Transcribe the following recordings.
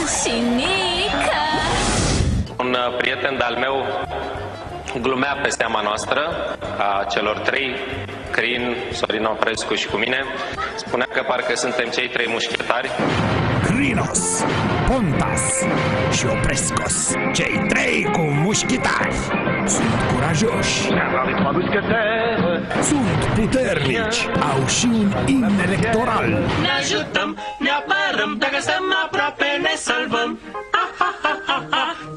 Rușinică. Un prieten de-al meu glumea pe seama noastră, a celor trei, Crin, Sorin Oprescu și cu mine. Spunea că parcă suntem cei trei mușchetari. Crinos, Pontas și Oprescos, cei trei cu mușchitari. Sunt curajoși, sunt puternici, au și un imn electoral. Ne ajutăm, ne apărăm, dacă stăm aproape ne salvăm.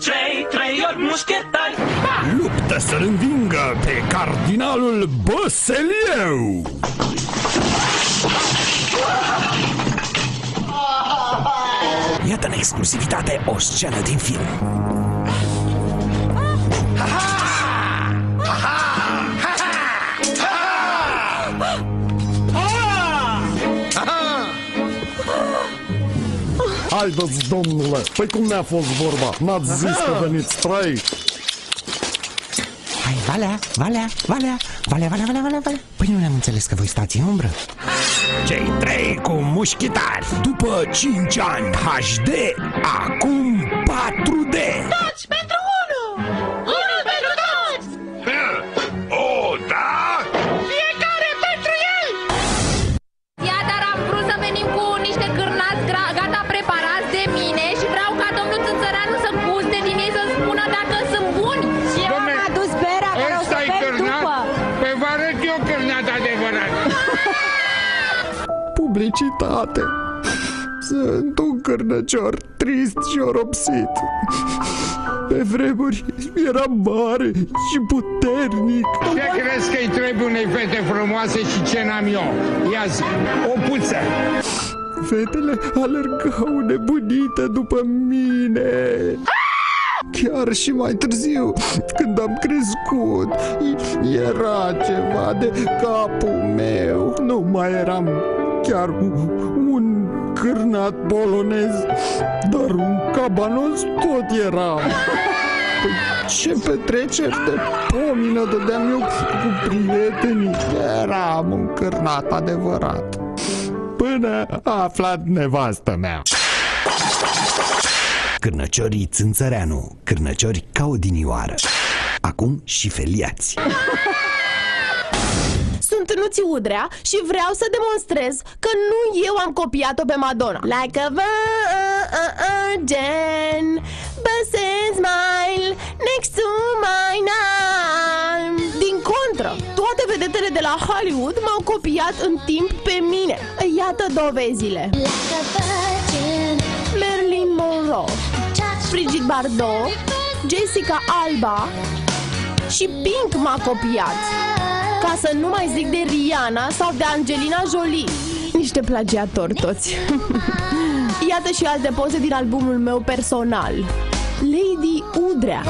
Cei trei ori mușchetari. Luptă să-l învingă pe cardinalul Băselieu. Iată în exclusivitate o scenă din film. Haideți, domnule, păi cum ne-a fost vorba? N-ați zis că veniți trei? Hai, Valea. Păi nu ne-am înțeles că voi stați în umbră? Cei trei cu mușchitari, după 5 ani HD, acum 4D. Toți pentru unul! Unul pentru toți! O, da? Fiecare pentru el! Ia, dar am vrut să venim cu niște cârnați gata preparați de mine și vreau ca domnul Țânțăreanu să guste din ei, să spună dacă sunt buni. Și eu am adus berea care o să bem după. Păi vă arăt eu cârnat adevărat. Publicitate. Sunt un cârnăcior trist și oropsit. Pe vremuri era mare și puternic. Ce crezi că-i trebuie unei fete frumoase și ce n-am eu? Ia zi, o puță. Fetele alergau nebunite după mine. Chiar și mai târziu, când am crescut, era ceva de capul meu. Nu mai eram chiar un cârnat polonez, dar un cabanos tot eram. Păi ce petreceri de pomină dădeam eu cu prietenii. Eram un cârnat adevărat. Până a aflat nevastă mea. Cârnăciorii Țânțăreanu, cârnăciori ca odinioară. Acum și feliați. Sunt Nuții Udrea și vreau să demonstrez că nu eu am copiat-o pe Madonna. Like a virgin, but smile next to mine. Din contră, toate vedetele de la Hollywood m-au copiat în timp pe mine. Iată dovezile. Marilyn Monroe, Brigitte Bardot, Jessica Alba și Pink m-a copiat. Ca să nu mai zic de Rihanna sau de Angelina Jolie. Niște plagiatori toți. Iată și alte poze din albumul meu personal. Lady Udrea,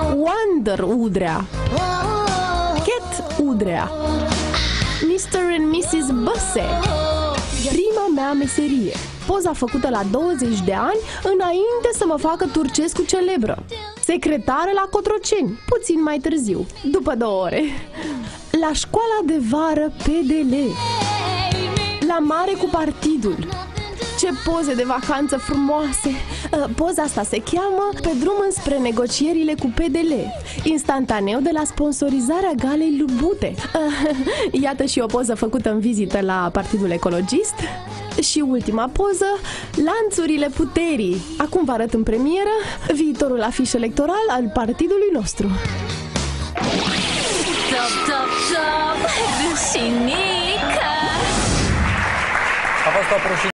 Wonder Udrea, Cat Udrea, Mr. and Mrs. Băse. Prima mea meserie. Poza făcută la 20 de ani, înainte să mă facă Turcescu celebră. Secretară la Cotroceni, puțin mai târziu, după 2 ore. La școala de vară PDL. La mare cu partidul. Ce poze de vacanță frumoase! Poza asta se cheamă Pe drum înspre negocierile cu PDL. Instantaneu de la sponsorizarea galei Lubute. Iată și o poză făcută în vizită la Partidul Ecologist. Și ultima poză, Lanțurile puterii. Acum vă arăt în premieră viitorul afiș electoral al partidului nostru. Rușinică. A fost o